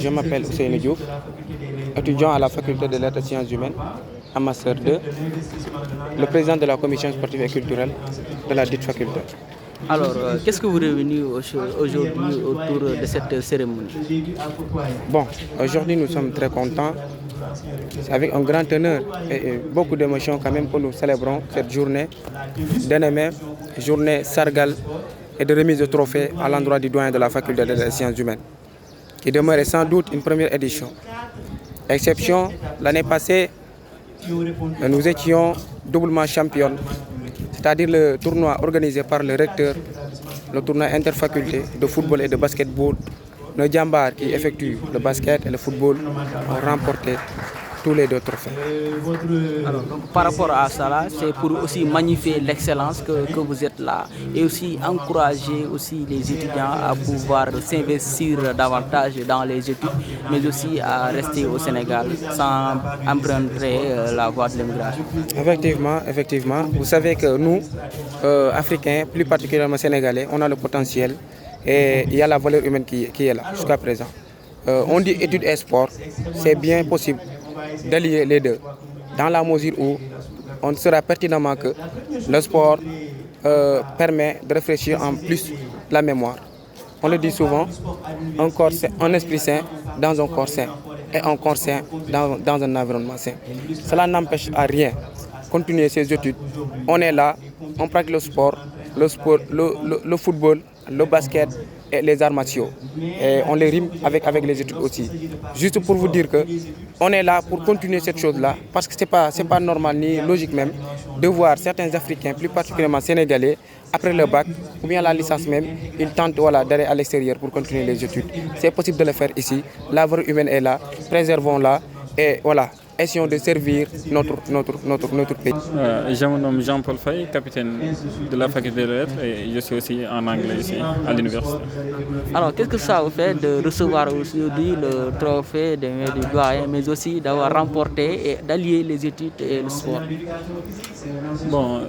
je m'appelle Ousseynou Diouf, étudiant à la faculté des lettres et sciences humaines, en master 2, le président de la commission sportive et culturelle de la dite faculté. Alors, qu'est-ce que vous revenez aujourd'hui autour de cette cérémonie? Bon, aujourd'hui nous sommes très contents. C'est avec un grand honneur et beaucoup d'émotions quand même que nous célébrons cette journée d'Ennemé, journée Sargal et de remise de trophées à l'endroit du doyen de la faculté des sciences humaines, qui demeurait sans doute une première édition. Exception, l'année passée, nous étions doublement champions, c'est-à-dire le tournoi organisé par le recteur, le tournoi interfaculté de football et de basketball. Nos Djambars qui effectuent le basket et le football ont remporté tous les deux trophées. Alors, donc, par rapport à cela, c'est pour aussi magnifier l'excellence que vous êtes là et aussi encourager aussi les étudiants à pouvoir s'investir davantage dans les études, mais aussi à rester au Sénégal sans emprunter la voie de l'immigration. Effectivement. Vous savez que nous, Africains, plus particulièrement Sénégalais, on a le potentiel et il y a la valeur humaine qui est là jusqu'à présent. On dit études et sport, c'est bien possible d'allier les deux, dans la mesure où on saura pertinemment que le sport permet de réfléchir en plus la mémoire. On le dit souvent, un esprit sain dans un corps sain et un corps sain dans un environnement sain. Cela n'empêche à rien continuer ses études. On est là, on pratique le sport, le football, le basket et les arts martiaux. Et on les rime avec les études aussi. Juste pour vous dire que on est là pour continuer cette chose-là, parce que c'est pas normal ni logique même de voir certains Africains, plus particulièrement sénégalais, après le bac ou bien la licence même, ils tentent d'aller à l'extérieur pour continuer les études. C'est possible de le faire ici. La valeur humaine est là, préservons-la et voilà. Essayons de servir notre pays. Je me nomme Jean-Paul Faye, capitaine de la faculté de lettres et je suis aussi en anglais ici à l'université. Alors, qu'est-ce que ça vous fait de recevoir aujourd'hui le trophée du doyen, mais aussi d'avoir remporté et d'allier les études et le sport? Bon,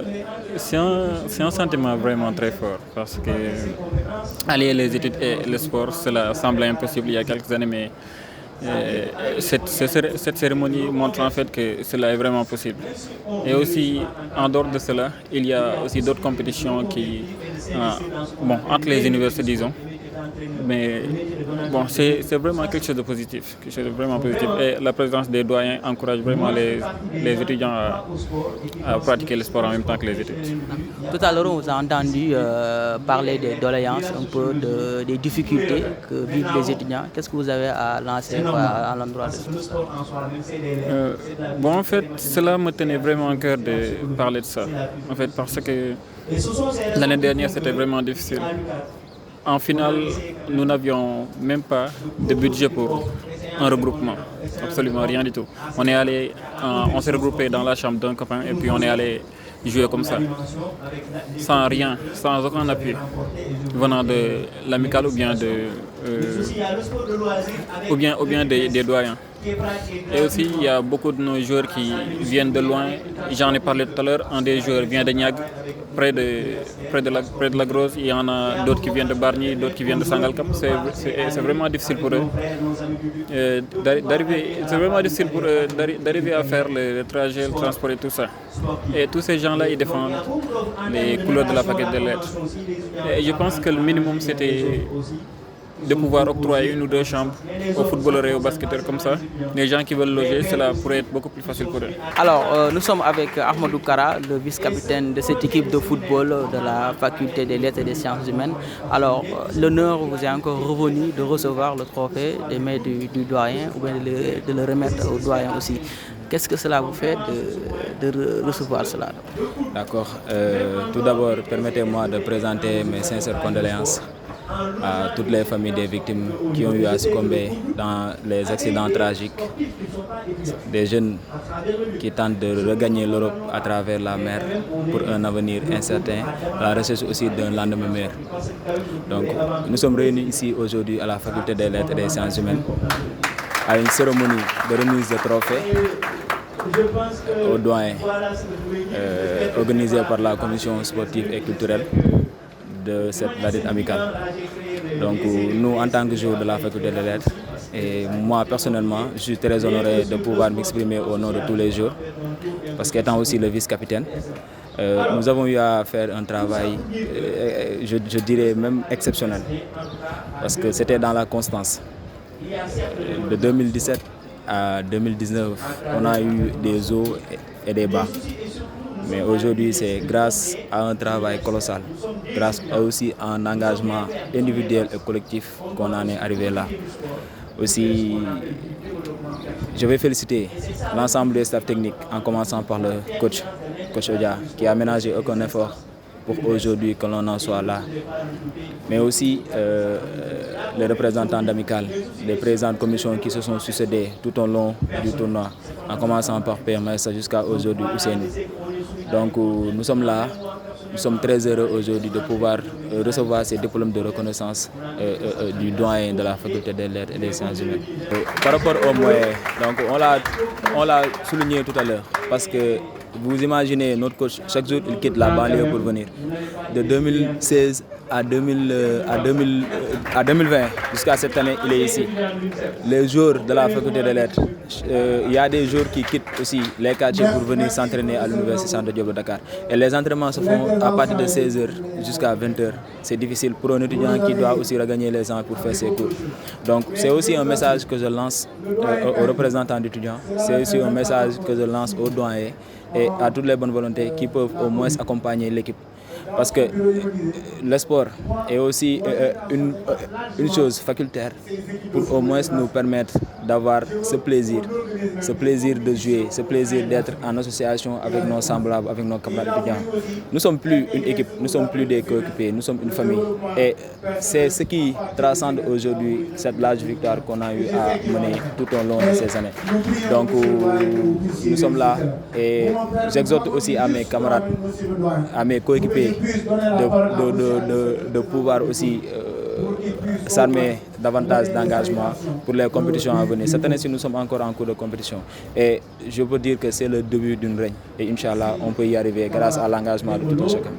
c'est un sentiment vraiment très fort parce que allier les études et le sport, cela semblait impossible il y a quelques années, mais cette cérémonie montre en fait que cela est vraiment possible. Et aussi, en dehors de cela, il y a aussi d'autres compétitions entre les universités, disons. Mais bon, c'est vraiment quelque chose de positif. Et la présence des doyens encourage vraiment les étudiants à pratiquer le sport en même temps que les études. Tout à l'heure, on vous a entendu parler des doléances, un peu des difficultés que vivent les étudiants. Qu'est-ce que vous avez à lancer à l'endroit de ça? En fait, cela me tenait vraiment à cœur de parler de ça. En fait, parce que l'année dernière, c'était vraiment difficile. En finale, nous n'avions même pas de budget pour un regroupement. Absolument rien du tout. On s'est regroupé dans la chambre d'un copain et puis on est allé jouer comme ça. Sans rien, sans aucun appui. Venant de l'amicale ou bien des doyens. Et aussi, il y a beaucoup de nos joueurs qui viennent de loin. J'en ai parlé tout à l'heure. Un des joueurs vient de Niag, près de la Grosse. Il y en a d'autres qui viennent de Bargny, d'autres qui viennent de Sangalkam. C'est vraiment difficile pour eux d'arriver à faire le trajet, le transport et tout ça. Et tous ces gens-là, ils défendent les couleurs de la faculté des lettres. Et je pense que le minimum, c'était de pouvoir octroyer une ou deux chambres aux footballeurs et aux basketteurs comme ça. Les gens qui veulent loger, cela pourrait être beaucoup plus facile pour eux. Alors, nous sommes avec Ahmadou Kara, le vice-capitaine de cette équipe de football de la faculté des lettres et des sciences humaines. Alors, l'honneur vous est encore revenu de recevoir le trophée des mains du doyen ou bien de le remettre au doyen aussi. Qu'est-ce que cela vous fait de recevoir cela? D'accord. Tout d'abord, permettez-moi de présenter mes sincères condoléances à toutes les familles des victimes qui ont eu à succomber dans les accidents tragiques, des jeunes qui tentent de regagner l'Europe à travers la mer pour un avenir incertain, à la recherche aussi d'un lendemain meilleur. Donc, nous sommes réunis ici aujourd'hui à la faculté des lettres et des sciences humaines à une cérémonie de remise de trophées aux doyens organisée par la commission sportive et culturelle de cette ladite amicale. Donc nous, en tant que joueurs de la faculté des lettres Et moi, personnellement, je suis très honoré de pouvoir m'exprimer au nom de tous les jours, parce qu'étant aussi le vice-capitaine, nous avons eu à faire un travail, je dirais même exceptionnel, parce que c'était dans la constance. De 2017 à 2019, on a eu des hauts et des bas. Mais aujourd'hui, c'est grâce à un travail colossal, grâce aussi à un engagement individuel et collectif qu'on en est arrivé là. Aussi, je vais féliciter l'ensemble des staffs techniques, en commençant par le coach Odia, qui a ménagé aucun effort pour aujourd'hui que l'on en soit là. Mais aussi les représentants d'Amical, les présidents de commission qui se sont succédés tout au long du tournoi, en commençant par Père Maïssa jusqu'à aujourd'hui Ousseni. Donc nous sommes là, nous sommes très heureux aujourd'hui de pouvoir recevoir ces diplômes de reconnaissance du doyen de la faculté des lettres et des sciences humaines. Par rapport aux moyens, donc on l'a souligné tout à l'heure, parce que vous imaginez notre coach, chaque jour il quitte la banlieue pour venir. De 2016 à 2020, jusqu'à cette année, il est ici. Les jours de la faculté des lettres, il y a des jours qui quittent aussi les quartiers pour venir s'entraîner à l'université Cheikh Anta Diop de Dakar. Et les entraînements se font à partir de 16h jusqu'à 20h. C'est difficile pour un étudiant qui doit aussi regagner les ans pour faire ses cours. Donc c'est aussi un message que je lance aux représentants d'étudiants. C'est aussi un message que je lance aux doyens et à toutes les bonnes volontés qui peuvent au moins accompagner l'équipe. Parce que le sport est aussi une chose facultaire pour au moins nous permettre d'avoir ce plaisir de jouer, ce plaisir d'être en association avec nos semblables, avec nos camarades étudiants. Nous ne sommes plus une équipe, nous ne sommes plus des coéquipiers, nous sommes une famille. Et c'est ce qui transcende aujourd'hui cette large victoire qu'on a eu à mener tout au long de ces années. Donc nous sommes là et j'exhorte aussi à mes camarades, à mes coéquipiers de pouvoir aussi s'armer davantage d'engagement pour les compétitions à venir. Cette année-ci, nous sommes encore en cours de compétition. Et je peux dire que c'est le début d'une règne. Et Inch'Allah, on peut y arriver grâce à l'engagement de tout un chacun.